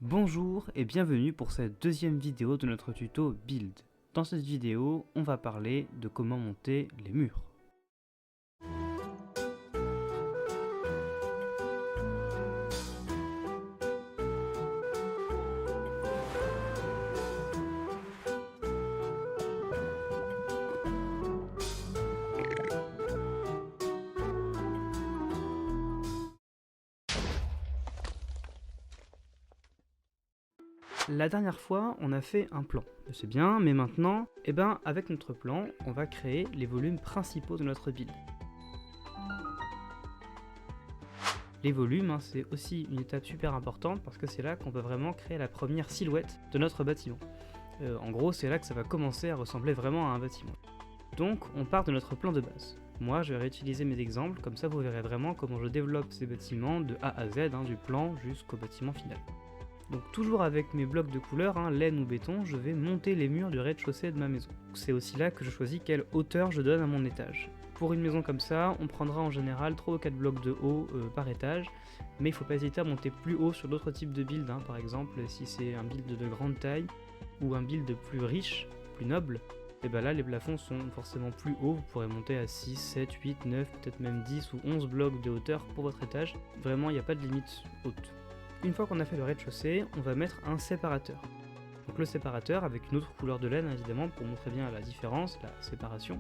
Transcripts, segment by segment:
Bonjour et bienvenue pour cette deuxième vidéo de notre tuto Build. Dans cette vidéo, on va parler de comment monter les murs. La dernière fois, on a fait un plan, c'est bien, mais maintenant, avec notre plan, on va créer les volumes principaux de notre build. Les volumes, c'est aussi une étape super importante parce que c'est là qu'on peut vraiment créer la première silhouette de notre bâtiment. En gros, c'est là que ça va commencer à ressembler vraiment à un bâtiment. Donc, on part de notre plan de base. Moi, je vais réutiliser mes exemples, comme ça vous verrez vraiment comment je développe ces bâtiments de A à Z, du plan jusqu'au bâtiment final. Donc toujours avec mes blocs de couleur, laine ou béton, je vais monter les murs du rez-de-chaussée de ma maison. C'est aussi là que je choisis quelle hauteur je donne à mon étage. Pour une maison comme ça, on prendra en général 3 ou 4 blocs de haut par étage, mais il ne faut pas hésiter à monter plus haut sur d'autres types de builds, par exemple si c'est un build de grande taille ou un build plus riche, plus noble, et là les plafonds sont forcément plus hauts, vous pourrez monter à 6, 7, 8, 9, peut-être même 10 ou 11 blocs de hauteur pour votre étage, vraiment il n'y a pas de limite haute. Une fois qu'on a fait le rez-de-chaussée, on va mettre un séparateur. Donc le séparateur, avec une autre couleur de laine évidemment, pour montrer bien la différence, la séparation,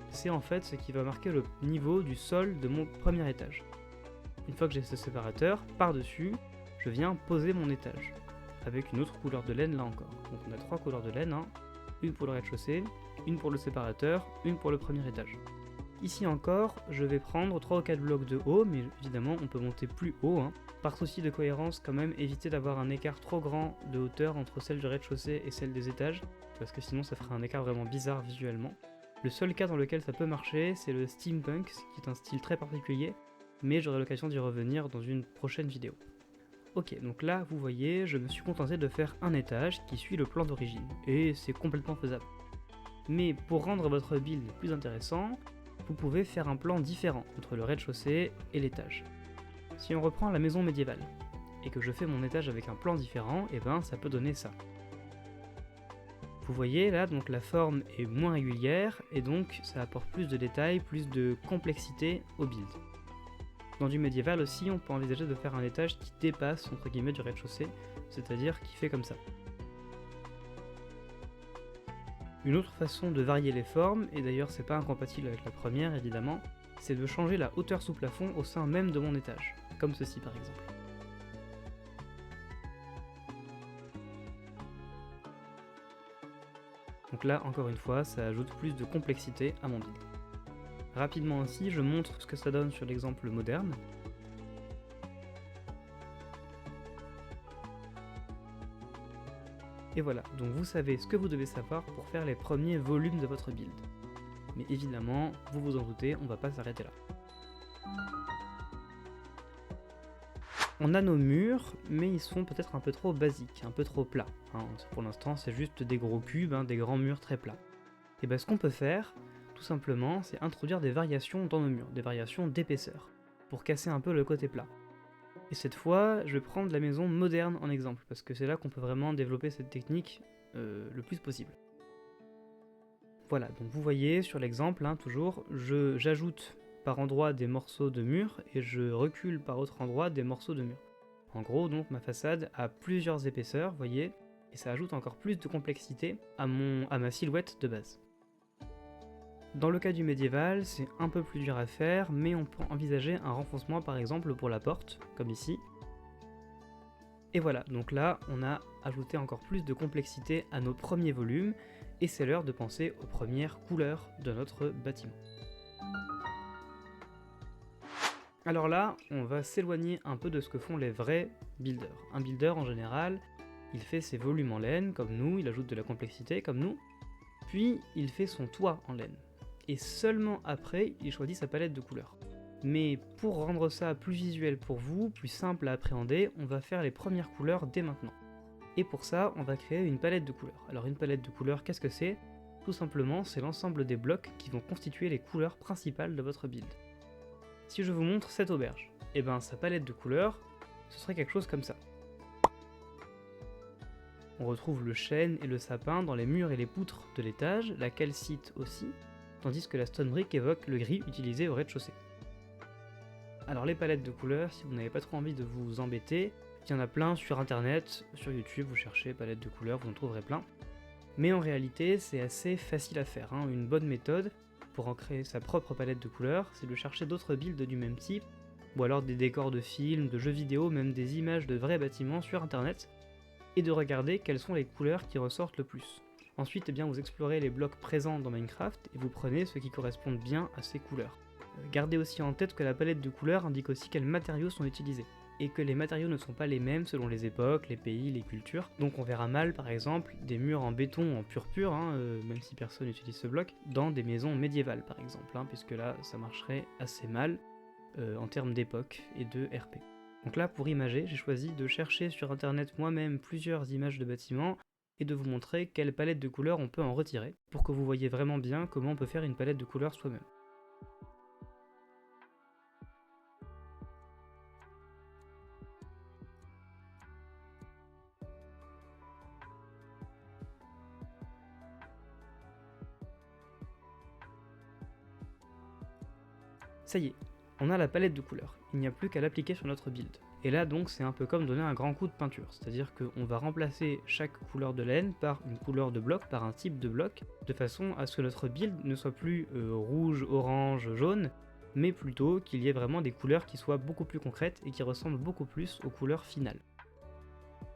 c'est en fait ce qui va marquer le niveau du sol de mon premier étage. Une fois que j'ai ce séparateur, par-dessus, je viens poser mon étage, avec une autre couleur de laine là encore. Donc on a 3 couleurs de laine, une pour le rez-de-chaussée, une pour le séparateur, une pour le premier étage. Ici encore, je vais prendre 3 ou 4 blocs de haut, mais évidemment on peut monter plus haut. Par souci de cohérence, quand même, évitez d'avoir un écart trop grand de hauteur entre celle du rez-de-chaussée et celle des étages, parce que sinon ça ferait un écart vraiment bizarre visuellement. Le seul cas dans lequel ça peut marcher, c'est le steampunk, qui est un style très particulier, mais j'aurai l'occasion d'y revenir dans une prochaine vidéo. Ok, donc là, vous voyez, je me suis contenté de faire un étage qui suit le plan d'origine, et c'est complètement faisable. Mais pour rendre votre build plus intéressant, vous pouvez faire un plan différent entre le rez-de-chaussée et l'étage. Si on reprend la maison médiévale, et que je fais mon étage avec un plan différent, ça peut donner ça. Vous voyez là, donc la forme est moins régulière, et donc ça apporte plus de détails, plus de complexité au build. Dans du médiéval aussi, on peut envisager de faire un étage qui dépasse entre guillemets du rez-de-chaussée, c'est-à-dire qui fait comme ça. Une autre façon de varier les formes, et d'ailleurs c'est pas incompatible avec la première évidemment, c'est de changer la hauteur sous plafond au sein même de mon étage, comme ceci par exemple. Donc là, encore une fois, ça ajoute plus de complexité à mon build. Rapidement aussi, je montre ce que ça donne sur l'exemple moderne. Et voilà, donc vous savez ce que vous devez savoir pour faire les premiers volumes de votre build. Mais évidemment, vous vous en doutez, on va pas s'arrêter là. On a nos murs, mais ils sont peut-être un peu trop basiques, un peu trop plats. Pour l'instant, c'est juste des gros cubes, des grands murs très plats. Et ce qu'on peut faire, tout simplement, c'est introduire des variations dans nos murs, des variations d'épaisseur, pour casser un peu le côté plat. Et cette fois, je vais prendre la maison moderne en exemple, parce que c'est là qu'on peut vraiment développer cette technique le plus possible. Voilà, donc vous voyez sur l'exemple, toujours, j'ajoute par endroit des morceaux de mur et je recule par autre endroit des morceaux de mur. En gros, donc ma façade a plusieurs épaisseurs, vous voyez, et ça ajoute encore plus de complexité à ma silhouette de base. Dans le cas du médiéval, c'est un peu plus dur à faire, mais on peut envisager un renfoncement par exemple pour la porte, comme ici. Et voilà, donc là, on a ajouté encore plus de complexité à nos premiers volumes, et c'est l'heure de penser aux premières couleurs de notre bâtiment. Alors là, on va s'éloigner un peu de ce que font les vrais builders. Un builder, en général, il fait ses volumes en laine, comme nous, il ajoute de la complexité, comme nous, puis il fait son toit en laine. Et seulement après, il choisit sa palette de couleurs. Mais pour rendre ça plus visuel pour vous, plus simple à appréhender, on va faire les premières couleurs dès maintenant. Et pour ça, on va créer une palette de couleurs. Alors une palette de couleurs, qu'est-ce que c'est? Tout simplement, c'est l'ensemble des blocs qui vont constituer les couleurs principales de votre build. Si je vous montre cette auberge, sa palette de couleurs, ce serait quelque chose comme ça. On retrouve le chêne et le sapin dans les murs et les poutres de l'étage, la calcite aussi, tandis que la stone brick évoque le gris utilisé au rez-de-chaussée. Alors les palettes de couleurs, si vous n'avez pas trop envie de vous embêter, il y en a plein sur internet, sur YouTube, vous cherchez palettes de couleurs, vous en trouverez plein. Mais en réalité, c'est assez facile à faire, hein. Une bonne méthode pour en créer sa propre palette de couleurs, c'est de chercher d'autres builds du même type, ou alors des décors de films, de jeux vidéo, même des images de vrais bâtiments sur internet, et de regarder quelles sont les couleurs qui ressortent le plus. Ensuite, eh bien, vous explorez les blocs présents dans Minecraft et vous prenez ceux qui correspondent bien à ces couleurs. Gardez aussi en tête que la palette de couleurs indique aussi quels matériaux sont utilisés, et que les matériaux ne sont pas les mêmes selon les époques, les pays, les cultures. Donc on verra mal par exemple des murs en béton en purpure, même si personne n'utilise ce bloc, dans des maisons médiévales par exemple, puisque là ça marcherait assez mal en termes d'époque et de RP. Donc là pour imager, j'ai choisi de chercher sur internet moi-même plusieurs images de bâtiments et de vous montrer quelle palette de couleurs on peut en retirer, pour que vous voyez vraiment bien comment on peut faire une palette de couleurs soi-même. Ça y est, on a la palette de couleurs, il n'y a plus qu'à l'appliquer sur notre build. Et là donc c'est un peu comme donner un grand coup de peinture, c'est-à-dire qu'on va remplacer chaque couleur de laine par une couleur de bloc, par un type de bloc, de façon à ce que notre build ne soit plus rouge, orange, jaune, mais plutôt qu'il y ait vraiment des couleurs qui soient beaucoup plus concrètes et qui ressemblent beaucoup plus aux couleurs finales.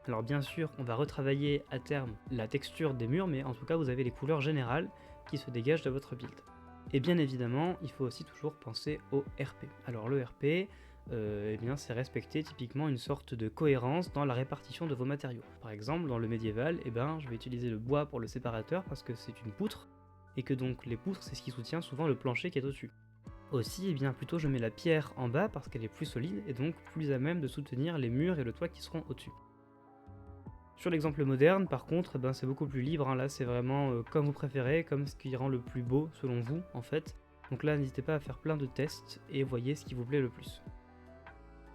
Alors bien sûr, on va retravailler à terme la texture des murs, mais en tout cas vous avez les couleurs générales qui se dégagent de votre build. Et bien évidemment, il faut aussi toujours penser au RP. Alors le RP, eh bien, c'est respecter typiquement une sorte de cohérence dans la répartition de vos matériaux. Par exemple, dans le médiéval, eh ben, je vais utiliser le bois pour le séparateur parce que c'est une poutre, et que donc les poutres, c'est ce qui soutient souvent le plancher qui est au-dessus. Aussi, eh bien, plutôt je mets la pierre en bas parce qu'elle est plus solide et donc plus à même de soutenir les murs et le toit qui seront au-dessus. Sur l'exemple moderne, par contre, ben, c'est beaucoup plus libre, là c'est vraiment comme vous préférez, comme ce qui rend le plus beau selon vous en fait. Donc là n'hésitez pas à faire plein de tests et voyez ce qui vous plaît le plus.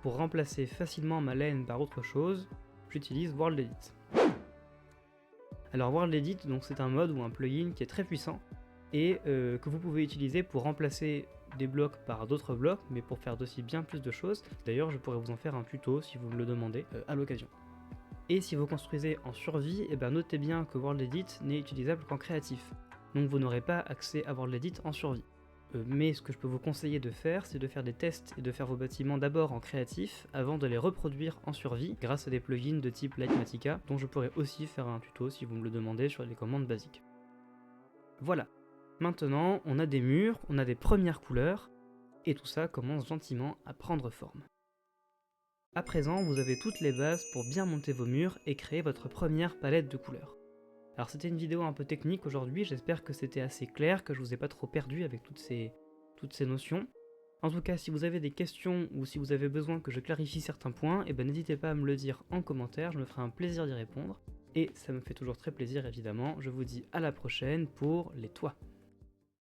Pour remplacer facilement ma laine par autre chose, j'utilise World Edit. Alors World Edit, donc c'est un mode ou un plugin qui est très puissant et que vous pouvez utiliser pour remplacer des blocs par d'autres blocs, mais pour faire d'aussi bien plus de choses. D'ailleurs je pourrais vous en faire un tuto si vous me le demandez à l'occasion. Et si vous construisez en survie, eh ben notez bien que World Edit n'est utilisable qu'en créatif, donc vous n'aurez pas accès à World Edit en survie. Mais ce que je peux vous conseiller de faire, c'est de faire des tests et de faire vos bâtiments d'abord en créatif, avant de les reproduire en survie, grâce à des plugins de type Litematica, dont je pourrais aussi faire un tuto si vous me le demandez sur les commandes basiques. Voilà, maintenant on a des murs, on a des premières couleurs, et tout ça commence gentiment à prendre forme. À présent, vous avez toutes les bases pour bien monter vos murs et créer votre première palette de couleurs. Alors c'était une vidéo un peu technique aujourd'hui, j'espère que c'était assez clair, que je vous ai pas trop perdu avec toutes ces notions. En tout cas, si vous avez des questions ou si vous avez besoin que je clarifie certains points, eh ben n'hésitez pas à me le dire en commentaire, je me ferai un plaisir d'y répondre. Et ça me fait toujours très plaisir évidemment, je vous dis à la prochaine pour les toits.